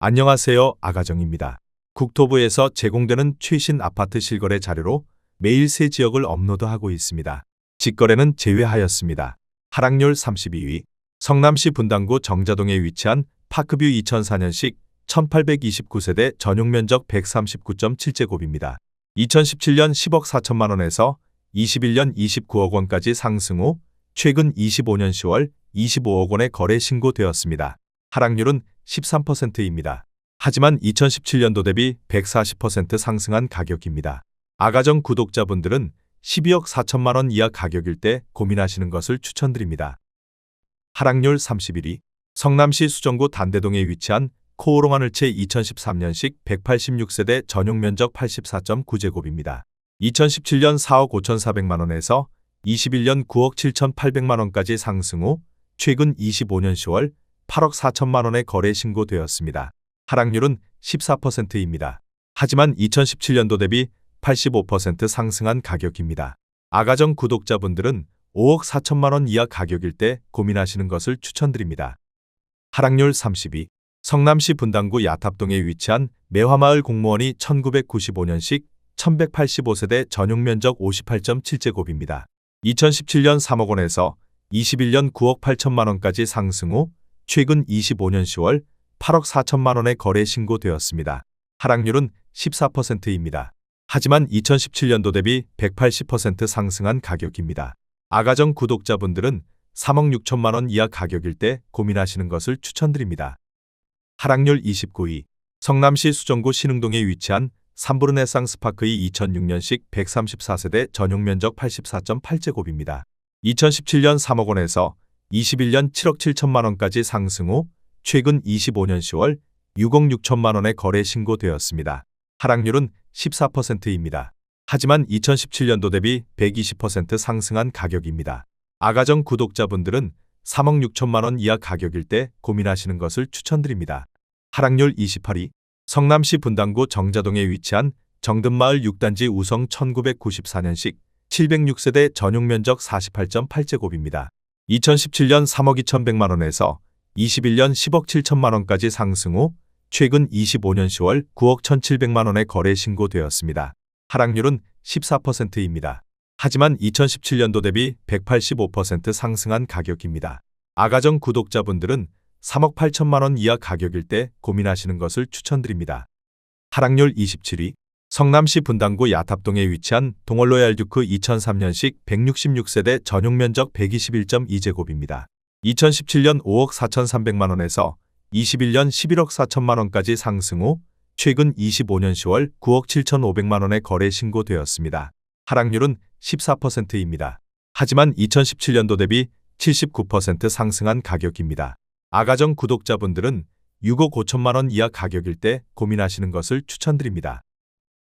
안녕하세요. 아가정입니다. 국토부에서 제공되는 최신 아파트 실거래 자료로 매일 새 지역을 업로드하고 있습니다. 직거래는 제외하였습니다. 하락률 32위. 성남시 분당구 정자동에 위치한 파크뷰 2004년식 1829세대 전용면적 139.7제곱입니다. 2017년 10억 4천만 원에서 21년 29억 원까지 상승 후 최근 25년 10월 25억 원에 거래 신고되었습니다. 하락률은 13%입니다. 하지만 2017년도 대비 140% 상승한 가격입니다. 아가정 구독자분들은 12억 4천만 원 이하 가격일 때 고민하시는 것을 추천드립니다. 하락률 31위. 성남시 수정구 단대동에 위치한 코오롱 하늘채 2013년식 186세대 전용면적 84.9제곱입니다. 2017년 4억 5,400만 원에서 21년 9억 7,800만 원까지 상승 후 최근 25년 10월 8억 4천만 원에 거래 신고되었습니다. 하락률은 14%입니다. 하지만 2017년도 대비 85% 상승한 가격입니다. 아가정 구독자분들은 5억 4천만 원 이하 가격일 때 고민하시는 것을 추천드립니다. 하락률 32. 성남시 분당구 야탑동에 위치한 매화마을 공무원이 1995년식 1185세대 전용면적 58.7제곱입니다. 2017년 3억 원에서 21년 9억 8천만 원까지 상승 후 최근 25년 10월 8억 4천만 원에 거래 신고되었습니다. 하락률은 14%입니다. 하지만 2017년도 대비 180% 상승한 가격입니다. 아가정 구독자분들은 3억 6천만 원 이하 가격일 때 고민하시는 것을 추천드립니다. 하락률 29위. 성남시 수정구 신흥동에 위치한 삼부르네상스파크의 2006년식 134세대 전용면적 84.8제곱입니다. 2017년 3억 원에서 21년 7억 7천만 원까지 상승 후 최근 25년 10월 6억 6천만 원에 거래 신고되었습니다. 하락률은 14%입니다. 하지만 2017년도 대비 120% 상승한 가격입니다. 아가정 구독자분들은 3억 6천만 원 이하 가격일 때 고민하시는 것을 추천드립니다. 하락률 28위. 성남시 분당구 정자동에 위치한 정든마을 6단지 우성 1994년식 706세대 전용면적 48.8제곱입니다. 2017년 3억 2,100만 원에서 21년 10억 7천만 원까지 상승 후 최근 25년 10월 9억 1,700만 원에 거래 신고되었습니다. 하락률은 14%입니다. 하지만 2017년도 대비 185% 상승한 가격입니다. 아가정 구독자분들은 3억 8천만 원 이하 가격일 때 고민하시는 것을 추천드립니다. 하락률 27위. 성남시 분당구 야탑동에 위치한 동월로얄 듀크 2003년식 166세대 전용면적 121.2제곱입니다. 2017년 5억 4,300만 원에서 21년 11억 4천만 원까지 상승 후 최근 25년 10월 9억 7,500만 원에 거래 신고되었습니다. 하락률은 14%입니다. 하지만 2017년도 대비 79% 상승한 가격입니다. 아가정 구독자분들은 6억 5천만 원 이하 가격일 때 고민하시는 것을 추천드립니다.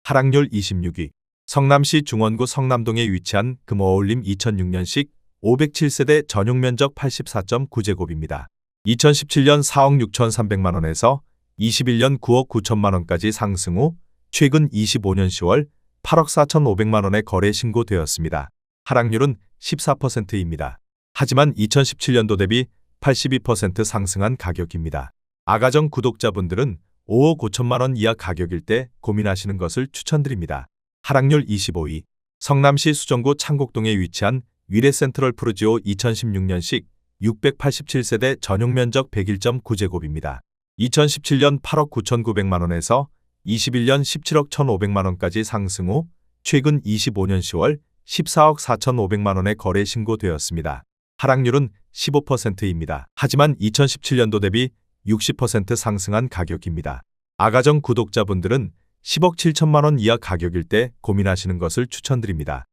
하락률 26위. 성남시 중원구 성남동에 위치한 금어울림 2006년식 507세대 전용면적 84.9제곱입니다. 2017년 4억 6,300만 원에서 21년 9억 9천만 원까지 상승 후 최근 25년 10월 8억 4,500만 원에 거래 신고되었습니다. 하락률은 14%입니다. 하지만 2017년도 대비 82% 상승한 가격입니다. 아가정 구독자분들은 5억 5천만 원 이하 가격일 때 고민하시는 것을 추천드립니다. 하락률 25위. 성남시 수정구 창곡동에 위치한 위례센트럴 푸르지오 2016년식 687세대 전용면적 101.9제곱입니다. 2017년 8억 9,900만 원에서 21년 17억 1,500만 원까지 상승 후 최근 25년 10월 14억 4,500만 원에 거래 신고되었습니다. 하락률은 15%입니다. 하지만 2017년도 대비 60% 상승한 가격입니다. 아가정 구독자분들은 10억 7천만 원 이하 가격일 때 고민하시는 것을 추천드립니다.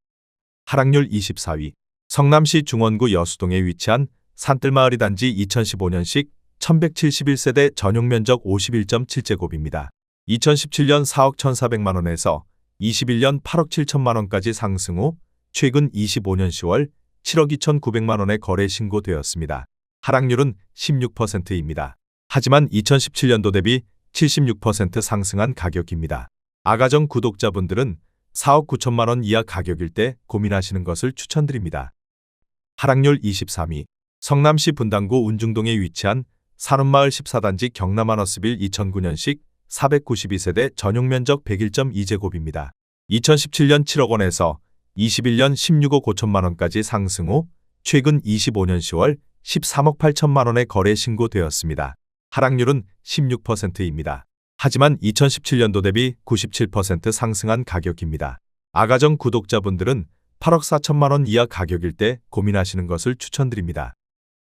하락률 24위. 성남시 중원구 여수동에 위치한 산뜰마을이 단지 2015년식 1171세대 전용면적 51.7제곱입니다. 2017년 4억 1,400만 원에서 21년 8억 7천만 원까지 상승 후 최근 25년 10월 7억 2,900만 원에 거래 신고되었습니다. 하락률은 16%입니다. 하지만 2017년도 대비 76% 상승한 가격입니다. 아가정 구독자분들은 4억 9천만 원 이하 가격일 때 고민하시는 것을 추천드립니다. 하락률 23위. 성남시 분당구 운중동에 위치한 산업마을 14단지 경남하너스빌 2009년식 492세대 전용면적 101.2제곱입니다. 2017년 7억 원에서 21년 16억 5천만 원까지 상승 후 최근 25년 10월 13억 8천만 원에 거래 신고되었습니다. 하락률은 16%입니다. 하지만 2017년도 대비 97% 상승한 가격입니다. 아가정 구독자분들은 8억 4천만 원 이하 가격일 때 고민하시는 것을 추천드립니다.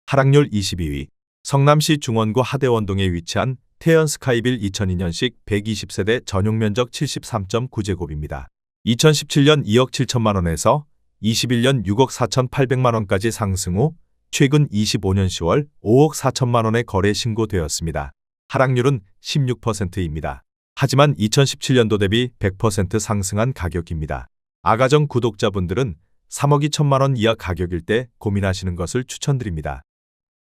하락률 22위. 성남시 중원구 하대원동에 위치한 태연 스카이빌 2002년식 120세대 전용면적 73.9제곱입니다. 2017년 2억 7천만 원에서 21년 6억 4천8백만 원까지 상승 후 최근 25년 10월 5억 4천만 원에 거래 신고되었습니다. 하락률은 16%입니다. 하지만 2017년도 대비 100% 상승한 가격입니다. 아가정 구독자분들은 3억 2천만 원 이하 가격일 때 고민하시는 것을 추천드립니다.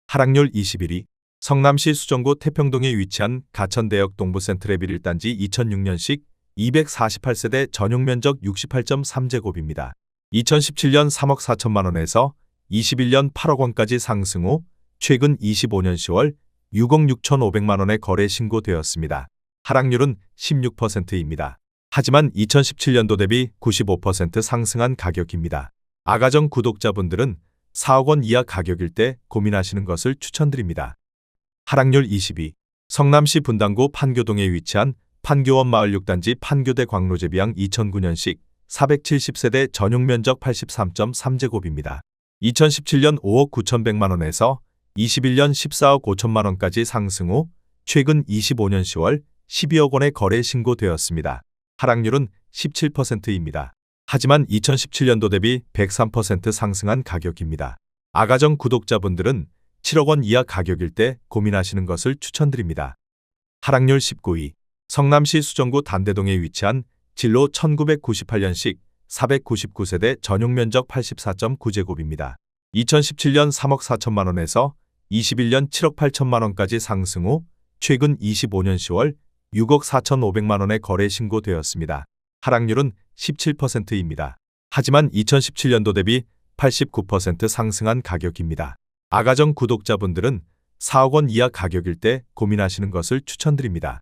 하락률 21위. 성남시 수정구 태평동에 위치한 가천대역 동부센트레빌 1단지 2006년식 248세대 전용면적 68.3제곱입니다. 2017년 3억 4천만 원에서 21년 8억 원까지 상승 후 최근 25년 10월 6억 6천5백만 원에 거래 신고되었습니다. 하락률은 16%입니다. 하지만 2017년도 대비 95% 상승한 가격입니다. 아가정 구독자분들은 4억 원 이하 가격일 때 고민하시는 것을 추천드립니다. 하락률 22. 성남시 분당구 판교동에 위치한 판교원 마을 6단지 판교대 광로제비양 2009년식 470세대 전용면적 83.3제곱입니다. 2017년 5억 9천백만 원에서 21년 14억 5천만 원까지 상승 후 최근 25년 10월 12억 원에 거래 신고되었습니다. 하락률은 17%입니다. 하지만 2017년도 대비 103% 상승한 가격입니다. 아가정 구독자분들은 7억 원 이하 가격일 때 고민하시는 것을 추천드립니다. 하락률 19위. 성남시 수정구 단대동에 위치한 진로 1998년식 499세대 전용면적 84.9제곱입니다. 2017년 3억 4천만 원에서 21년 7억 8천만 원까지 상승 후 최근 25년 10월 6억 4천5백만 원에 거래 신고되었습니다. 하락률은 17%입니다. 하지만 2017년도 대비 89% 상승한 가격입니다. 아가정 구독자분들은 4억 원 이하 가격일 때 고민하시는 것을 추천드립니다.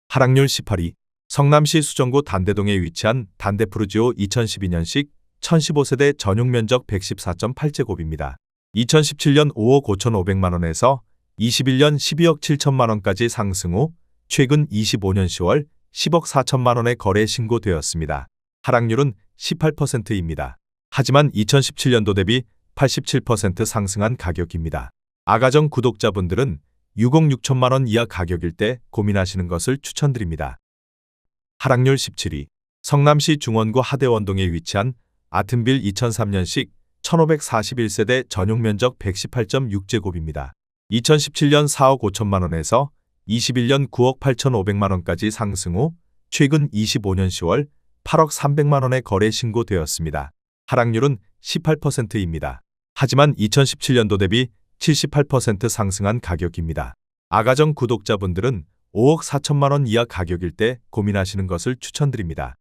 하락률 18위. 성남시 수정구 단대동에 위치한 단대푸르지오 2012년식 1015세대 전용면적 114.8제곱입니다. 2017년 5억 5천5백만 원에서 21년 12억 7천만 원까지 상승 후 최근 25년 10월 10억 4천만 원에 거래 신고되었습니다. 하락률은 18%입니다. 하지만 2017년도 대비 87% 상승한 가격입니다. 아가정 구독자분들은 6억 6천만 원 이하 가격일 때 고민하시는 것을 추천드립니다. 하락률 17위. 성남시 중원구 하대원동에 위치한 아튼빌 2003년식 1541세대 전용면적 118.6제곱입니다. 2017년 4억 5천만 원에서 21년 9억 8천5백만 원까지 상승 후 최근 25년 10월 8억 3백만 원에 거래 신고되었습니다. 하락률은 18%입니다. 하지만 2017년도 대비 78% 상승한 가격입니다. 아가정 구독자분들은 5억 4천만 원 이하 가격일 때 고민하시는 것을 추천드립니다.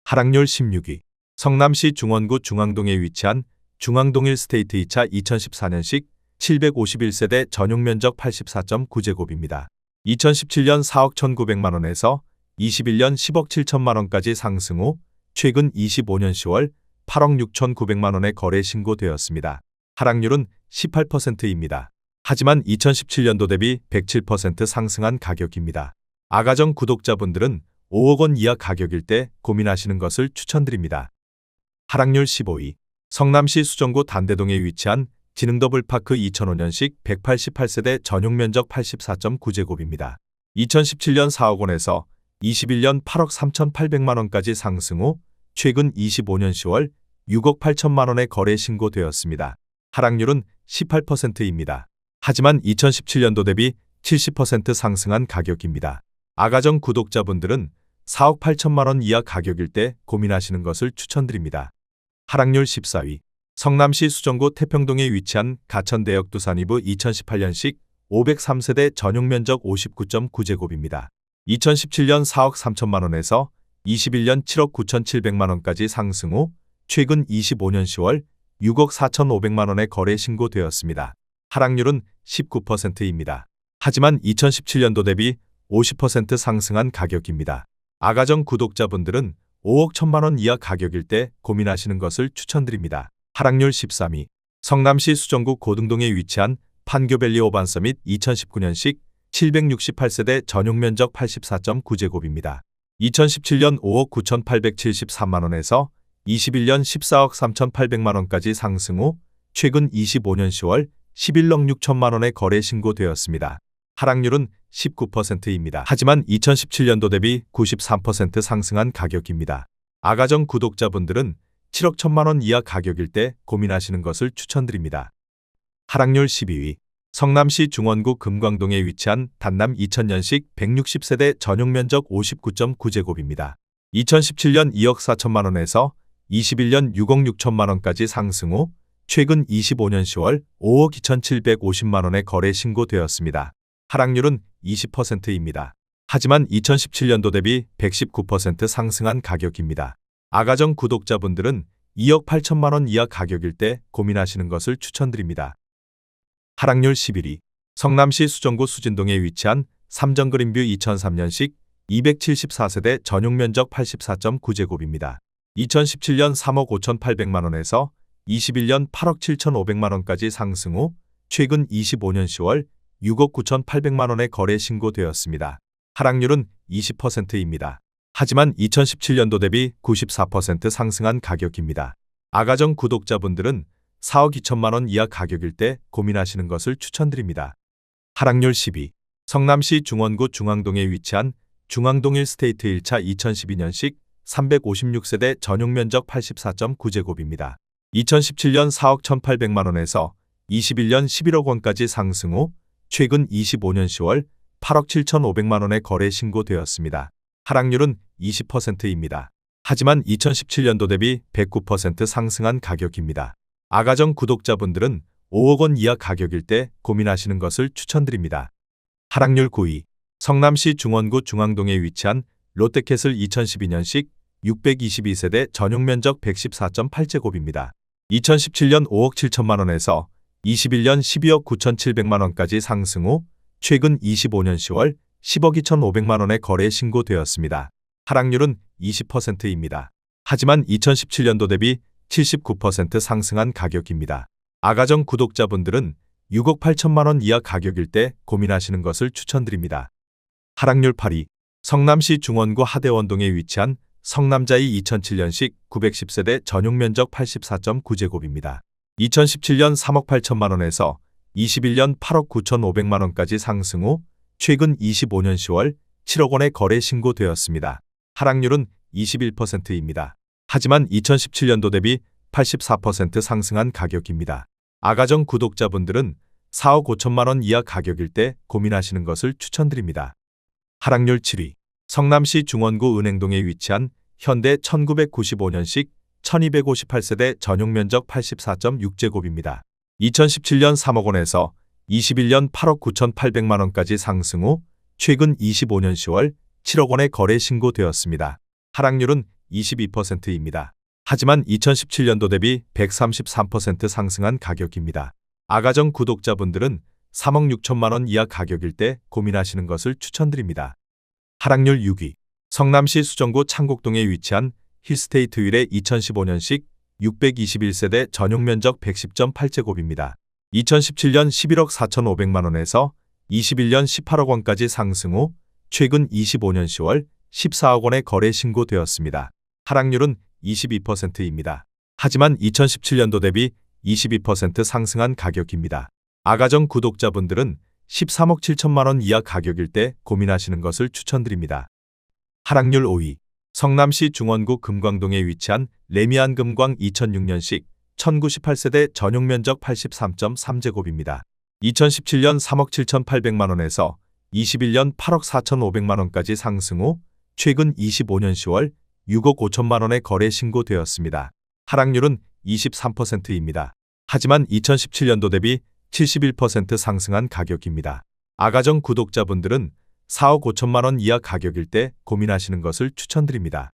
하락률 16위. 성남시 중원구 중앙동에 위치한 중앙동 1스테이트 2차 2014년식 751세대 전용면적 84.9제곱입니다. 2017년 4억 1,900만 원에서 21년 10억 7천만 원까지 상승 후 최근 25년 10월 8억 6천9백만 원에 거래 신고되었습니다. 하락률은 18%입니다. 하지만 2017년도 대비 107% 상승한 가격입니다. 아가정 구독자분들은 5억 원 이하 가격일 때 고민하시는 것을 추천드립니다. 하락률 15위. 성남시 수정구 단대동에 위치한 지능더블파크 2005년식 188세대 전용면적 84.9제곱입니다. 2017년 4억 원에서 21년 8억 3천8백만 원까지 상승 후 최근 25년 10월 6억 8천만 원에 거래 신고되었습니다. 하락률은 18%입니다. 하지만 2017년도 대비 70% 상승한 가격입니다. 아가정 구독자분들은 4억 8천만 원 이하 가격일 때 고민하시는 것을 추천드립니다. 하락률 14위. 성남시 수정구 태평동에 위치한 가천대역 두산이브 2018년식 503세대 전용면적 59.9제곱입니다. 2017년 4억 3천만 원에서 21년 7억 9천7백만 원까지 상승 후 최근 25년 10월 6억 4천5백만 원에 거래 신고되었습니다. 하락률은 19%입니다. 하지만 2017년도 대비 50% 상승한 가격입니다. 아가정 구독자분들은 5억 1천만 원 이하 가격일 때 고민하시는 것을 추천드립니다. 하락률 13위. 성남시 수정구 고등동에 위치한 판교밸리 오반서밋 2019년식 768세대 전용 면적 84.9제곱입니다. 2017년 5억 9,873만 원에서 21년 14억 3,800만 원까지 상승 후 최근 25년 10월 11억 6천만 원에 거래 신고되었습니다. 하락률은 19%입니다. 하지만 2017년도 대비 93% 상승한 가격입니다. 아가정 구독자분들은 7억 1천만 원 이하 가격일 때 고민하시는 것을 추천드립니다. 하락률 12위. 성남시 중원구 금광동에 위치한 단남 2000년식 160세대 전용 면적 59.9제곱입니다. 2017년 2억 4천만 원에서 21년 6억 6천만 원까지 상승 후 최근 25년 10월 5억 2,750만 원에 거래 신고되었습니다. 하락률은 20%입니다. 하지만 2017년도 대비 119% 상승한 가격입니다. 아가정 구독자분들은 2억 8천만 원 이하 가격일 때 고민하시는 것을 추천드립니다. 하락률 11위. 성남시 수정구 수진동에 위치한 삼정그린뷰 2003년식 274세대 전용 면적 84.9제곱입니다. 2017년 3억 5,800만 원에서 21년 8억 7,500만 원까지 상승 후 최근 25년 10월 6억 9,800만 원에 거래 신고되었습니다. 하락률은 20%입니다. 하지만 2017년도 대비 94% 상승한 가격입니다. 아가정 구독자분들은 4억 2천만 원 이하 가격일 때 고민하시는 것을 추천드립니다. 하락률 10위. 성남시 중원구 중앙동에 위치한 중앙동 1스테이트 1차 2012년식 356세대 전용 면적 84.9제곱입니다. 2017년 4억 1,800만 원에서 21년 11억 원까지 상승 후 최근 25년 10월 8억 7,500만 원에 거래 신고되었습니다. 하락률은 20%입니다. 하지만 2017년도 대비 109% 상승한 가격입니다. 아가정 구독자분들은 5억 원 이하 가격일 때 고민하시는 것을 추천드립니다. 하락률 9위. 성남시 중원구 중앙동에 위치한 롯데캐슬 2012년식 622세대 전용 면적 114.8제곱입니다. 2017년 5억 7천만 원에서 21년 12억 9,700만 원까지 상승 후 최근 25년 10월 10억 2,500만 원에 거래 신고되었습니다. 하락률은 20%입니다. 하지만 2017년도 대비 79% 상승한 가격입니다. 아가정 구독자분들은 6억 8천만 원 이하 가격일 때 고민하시는 것을 추천드립니다. 하락률 8위. 성남시 중원구 하대원동에 위치한 성남자이 2007년식 910세대 전용 면적 84.9제곱입니다. 2017년 3억 8천만 원에서 21년 8억 9,500만 원까지 상승 후 최근 25년 10월 7억 원에 거래 신고되었습니다. 하락률은 21%입니다. 하지만 2017년도 대비 84% 상승한 가격입니다. 아가정 구독자분들은 4억 5천만 원 이하 가격일 때 고민하시는 것을 추천드립니다. 하락률 7위. 성남시 중원구 은행동에 위치한 현대 1995년식 1258세대 전용 면적 84.6제곱입니다. 2017년 3억 원에서 21년 8억 9,800만 원까지 상승 후 최근 25년 10월 7억 원에 거래 신고되었습니다. 하락률은 22%입니다. 하지만 2017년도 대비 133% 상승한 가격입니다. 아가정 구독자분들은 3억 6천만 원 이하 가격일 때 고민하시는 것을 추천드립니다. 하락률 6위. 성남시 수정구 창곡동에 위치한 힐스테이트 윌의 2015년식 621세대 전용 면적 110.8제곱입니다. 2017년 11억 4,500만 원에서 21년 18억 원까지 상승 후 최근 25년 10월 14억 원에 거래 신고되었습니다. 하락률은 22%입니다. 하지만 2017년도 대비 22% 상승한 가격입니다. 아가정 구독자분들은 13억 7천만 원 이하 가격일 때 고민하시는 것을 추천드립니다. 하락률 5위. 성남시 중원구 금광동에 위치한 레미안 금광 2006년식 1098세대 전용 면적 83.3제곱입니다. 2017년 3억 7,800만 원에서 21년 8억 4,500만 원까지 상승 후 최근 25년 10월 6억 5천만 원에 거래 신고되었습니다. 하락률은 23%입니다. 하지만 2017년도 대비 71% 상승한 가격입니다. 아가정 구독자분들은 4억 5천만 원 이하 가격일 때 고민하시는 것을 추천드립니다.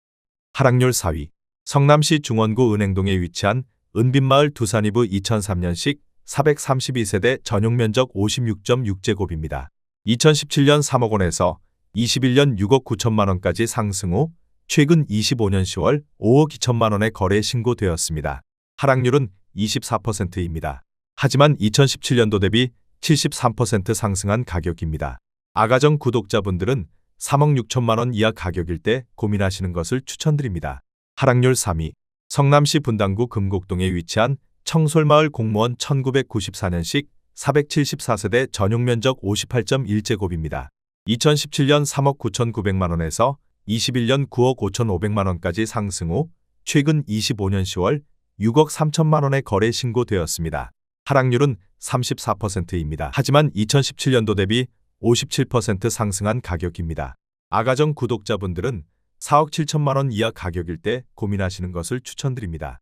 하락률 4위. 성남시 중원구 은행동에 위치한 은빛마을 두산이브 2003년식 432세대 전용 면적 56.6제곱입니다. 2017년 3억 원에서 21년 6억 9천만 원까지 상승 후 최근 25년 10월 5억 2천만 원의 거래 신고되었습니다. 하락률은 24%입니다. 하지만 2017년도 대비 73% 상승한 가격입니다. 아가정 구독자분들은 3억 6천만 원 이하 가격일 때 고민하시는 것을 추천드립니다. 하락률 3위. 성남시 분당구 금곡동에 위치한 청솔마을 공무원 1994년식 474세대 전용 면적 58.1제곱입니다. 2017년 3억 9,900만 원에서 21년 9억 5,500만 원까지 상승 후 최근 25년 10월 6억 3천만 원의 거래 신고되었습니다. 하락률은 34%입니다. 하지만 2017년도 대비 57% 상승한 가격입니다. 아가정 구독자분들은 4억 7천만 원 이하 가격일 때 고민하시는 것을 추천드립니다.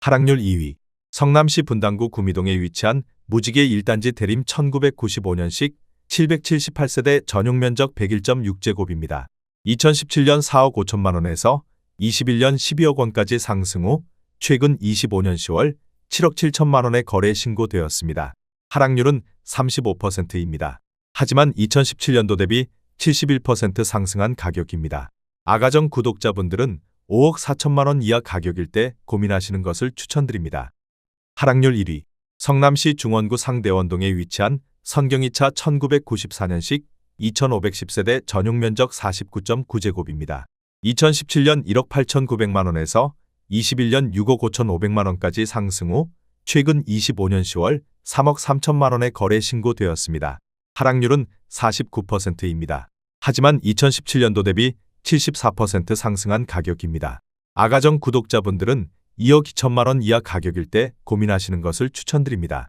하락률 2위. 성남시 분당구 구미동에 위치한 무지개 1단지 대림 1995년식 778세대 전용 면적 101.6제곱입니다. 2017년 4억 5천만 원에서 21년 12억 원까지 상승 후 최근 25년 10월 7억 7천만 원의 거래 신고되었습니다. 하락률은 35%입니다. 하지만 2017년도 대비 71% 상승한 가격입니다. 아가정 구독자분들은 5억 4천만 원 이하 가격일 때 고민하시는 것을 추천드립니다. 하락률 1위. 성남시 중원구 상대원동에 위치한 선경이차 1994년식 2510세대 전용 면적 49.9제곱입니다. 2017년 1억 8,900만 원에서 21년 6억 5,500만 원까지 상승 후 최근 25년 10월 3억 3천만 원의 거래 신고되었습니다. 하락률은 49%입니다. 하지만 2017년도 대비 74% 상승한 가격입니다. 아가정 구독자분들은 2억 2천만 원 이하 가격일 때 고민하시는 것을 추천드립니다.